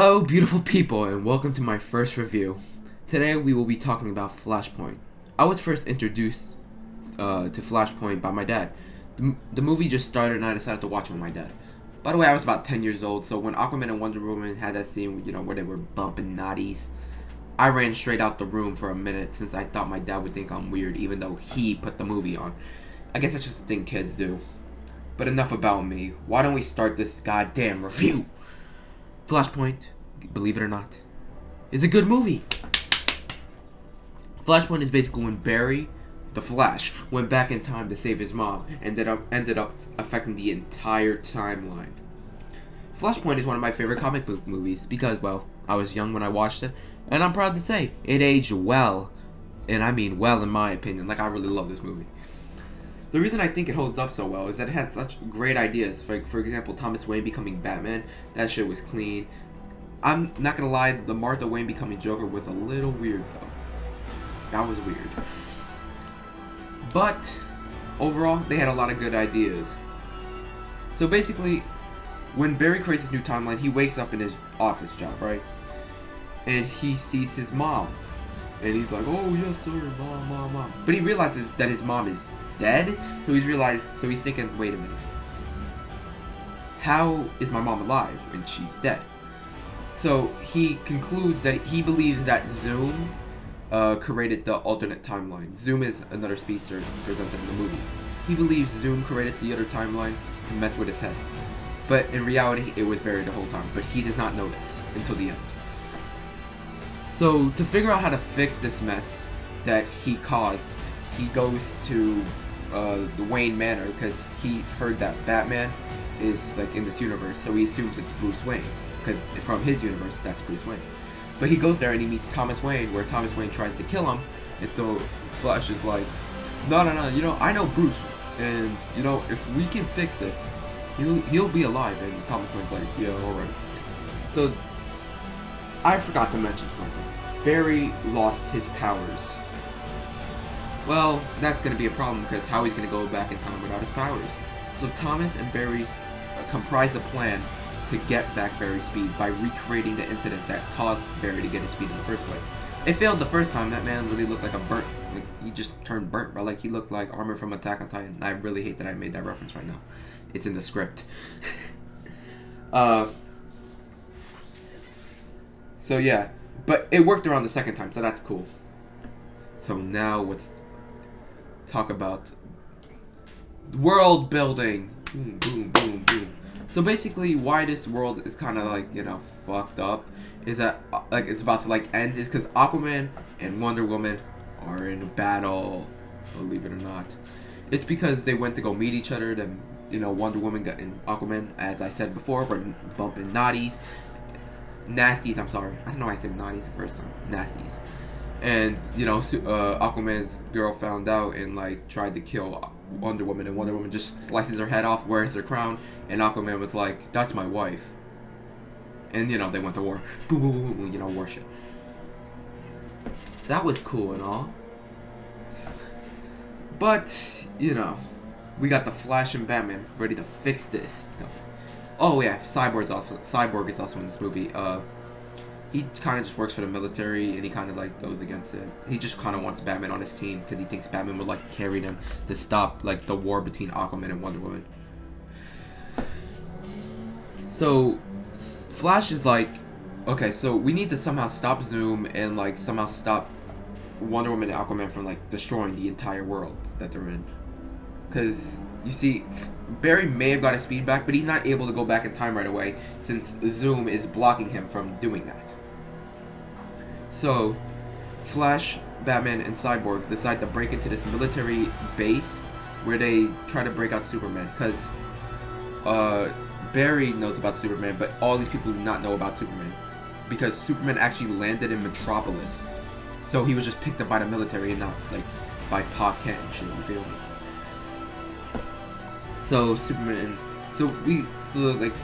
Hello, beautiful people, and welcome to my first review. Today we will be talking about Flashpoint. I was first introduced to Flashpoint by my dad. The movie just started and I decided to watch it with my dad. By the way, I was about 10 years old, so when Aquaman and Wonder Woman had that scene, where they were bumping naughties, I ran straight out the room for a minute since I thought my dad would think I'm weird even though he put the movie on. I guess that's just the thing kids do. But enough about me. Why don't we start this goddamn review? Flashpoint, believe it or not, is a good movie. Flashpoint is basically when Barry, the Flash, went back in time to save his mom and ended up affecting the entire timeline. Flashpoint is one of my favorite comic book movies because, well, I was young when I watched it, and I'm proud to say it aged well, and I mean well in my opinion. Like, I really love this movie. The reason I think it holds up so well is that it had such great ideas. Like, for example, Thomas Wayne becoming Batman. That shit was clean. I'm not gonna lie, the Martha Wayne becoming Joker was a little weird, though. That was weird. But, overall, they had a lot of good ideas. So basically, when Barry creates his new timeline, he wakes up in his office job, right? And he sees his mom. And he's like, oh, yes, sir, mom. But he realizes that his mom is dead, so he's thinking, wait a minute, how is my mom alive when she's dead? So he concludes that he believes that Zoom created the alternate timeline. Zoom is another speedster presented in the movie. He believes Zoom created the other timeline to mess with his head, but in reality it was buried the whole time, but he does not know this until the end. So to figure out how to fix this mess that he caused, he goes to the Wayne Manor because he heard that Batman is like in this universe, so he assumes it's Bruce Wayne because from his universe that's Bruce Wayne. But he goes there and he meets Thomas Wayne, where Thomas Wayne tries to kill him, and so Flash is like, no, I know Bruce, and if we can fix this, he'll be alive. And Thomas Wayne's like, yeah, alright. So I forgot to mention something. Barry lost his powers. Well, that's going to be a problem because how he's going to go back in time without his powers. So Thomas and Barry comprise a plan to get back Barry's speed by recreating the incident that caused Barry to get his speed in the first place. It failed the first time. That man really looked like he just turned burnt, but like he looked like Armor from Attack on Titan. I really hate that I made that reference right now. It's in the script. So yeah, but it worked around the second time, so that's cool. So now let's talk about world building. Boom. So basically, why this world is kind of like fucked up is that it's about to end is because Aquaman and Wonder Woman are in a battle. Believe it or not, it's because they went to go meet each other. Then Wonder Woman and Aquaman, as I said before, were bumping nasties. I'm sorry, I don't know why I said naughties the first time. Nasties. And Aquaman's girl found out and tried to kill Wonder Woman, and Wonder Woman just slices her head off, wears her crown, and Aquaman was like, "That's my wife." And they went to war. Boom, war shit. So that was cool and all. But we got the Flash and Batman ready to fix this stuff. Oh yeah, Cyborg is also in this movie. He kind of just works for the military, and he kind of goes against it. He just kind of wants Batman on his team because he thinks Batman would carry them to stop the war between Aquaman and Wonder Woman. So Flash is okay, so we need to somehow stop Zoom and somehow stop Wonder Woman and Aquaman from destroying the entire world that they're in. Because you see, Barry may have got his speed back, but he's not able to go back in time right away since Zoom is blocking him from doing that. So, Flash, Batman, and Cyborg decide to break into this military base where they try to break out Superman. Because Barry knows about Superman, but all these people do not know about Superman. Because Superman actually landed in Metropolis. So he was just picked up by the military and not by Pa Kent and shit, you feel me? So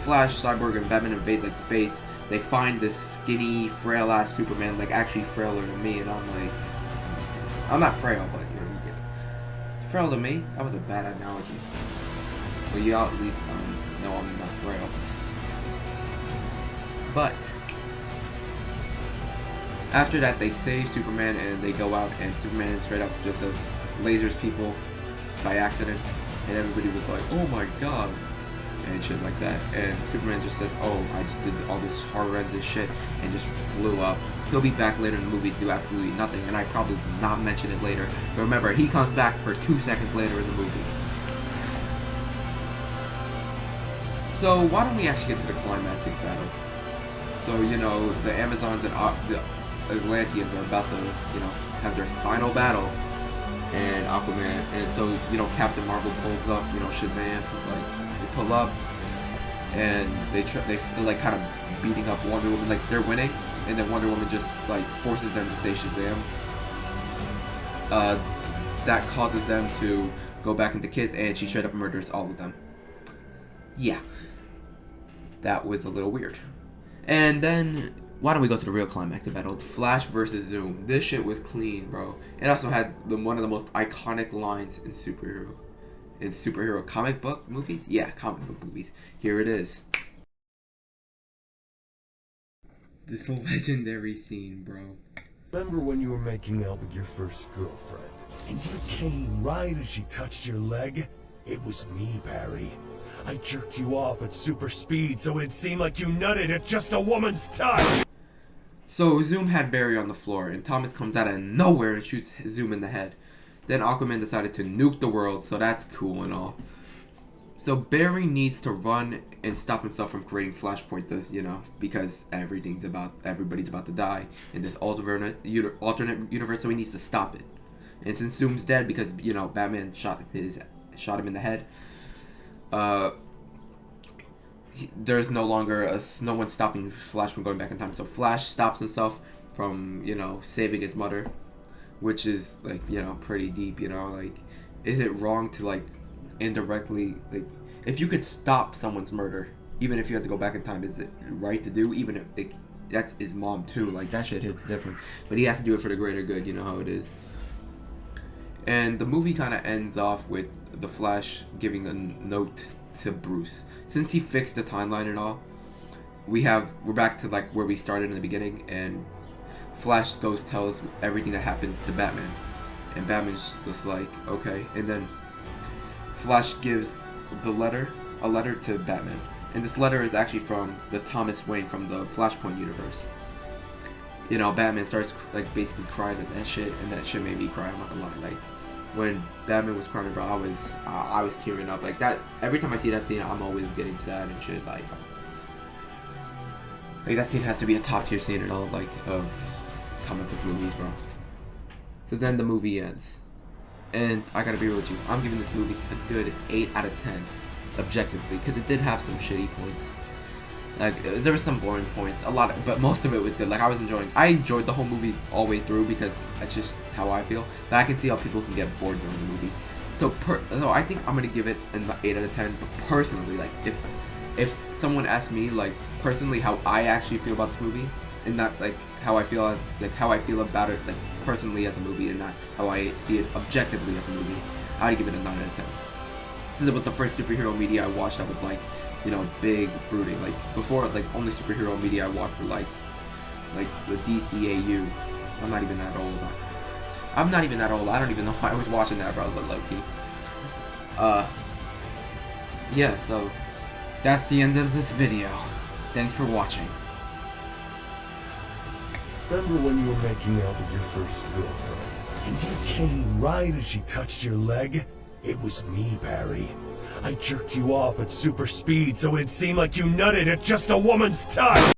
Flash, Cyborg, and Batman invade space. They find this skinny, frail ass Superman, actually frailer than me, and I'm not frail, but you get it. Frail to me? That was a bad analogy. Well, you at least know I'm not frail. But After that, they save Superman and they go out, and Superman straight up just says lasers people by accident, and everybody was like, oh my god, and shit like that. And Superman just says, oh, I just did all this horrendous shit and just flew up. He'll be back later in the movie to do absolutely nothing, and I probably will not mention it later. But remember, he comes back for 2 seconds later in the movie. So why don't we actually get to the climactic battle? So, you know, the Amazons and the Atlanteans are about to, you know, have their final battle, and Aquaman, and so, you know, Captain Marvel pulls up, you know, Shazam, like, they pull up, and they're like kind of beating up Wonder Woman, like they're winning, and then Wonder Woman just like forces them to say Shazam. That causes them to go back into kids, and she straight up murders all of them. Yeah, that was a little weird. And then, why don't we go to the real climactic battle? Flash versus Zoom. This shit was clean, bro. It also had one of the most iconic lines in superhero comic book movies. Yeah, comic book movies. Here it is. This legendary scene, bro. Remember when you were making out with your first girlfriend, and you came right as she touched your leg? It was me, Barry. I jerked you off at super speed so it'd seem like you nutted at just a woman's touch! So Zoom had Barry on the floor, and Thomas comes out of nowhere and shoots Zoom in the head. Then Aquaman decided to nuke the world, so that's cool and all. So Barry needs to run and stop himself from creating Flashpoint, you know, because everybody's about to die in this alternate universe, so he needs to stop it. And since Zoom's dead because, you know, Batman shot him in the head, there's no longer no one stopping Flash from going back in time. So Flash stops himself from, you know, saving his mother, which is, like, you know, pretty deep, you know, like, is it wrong to, like, indirectly, like, if you could stop someone's murder, even if you had to go back in time, is it right to do, even if, like, that's his mom too, like, that shit hits different, but he has to do it for the greater good, you know how it is. And the movie kind of ends off with the Flash giving a note to Bruce. Since he fixed the timeline and all, we're back to, like, where we started in the beginning, and Flash tells everything that happens to Batman, and Batman's just like, okay. And then Flash gives a letter to Batman, and this letter is actually from the Thomas Wayne from the Flashpoint universe. You know, Batman starts, like, basically crying at that shit, and that shit made me cry, I'm not gonna lie. Like, when Batman was crying, bro, I was tearing up. Like, that, every time I see that scene, I'm always getting sad and shit. Like that scene has to be a top tier scene in all, like, of comic book movies, bro. So then the movie ends, and I gotta be real with you, I'm giving this movie a good 8 out of 10 objectively, because it did have some shitty points. Like, there were some boring points, but most of it was good. Like, I enjoyed the whole movie all the way through, because that's just how I feel. But I can see how people can get bored during the movie. So I think I'm gonna give it an 8 out of 10. But personally, like, if someone asked me, like, personally how I actually feel about this movie, and not, like, how I feel about it, like, personally as a movie, and not how I see it objectively as a movie, I'd give it a 9 out of 10. Since it was the first superhero media I watched that was, like, you know, big, brooding. Like, before, like, only superhero media I watched were, like the DCAU. I'm not even that old. I don't even know why I was watching that, bro, but low-key. Yeah, so that's the end of this video. Thanks for watching. Remember when you were making out with your first girlfriend, and you came right as she touched your leg? It was me, Barry. I jerked you off at super speed so it'd seem like you nutted at just a woman's touch!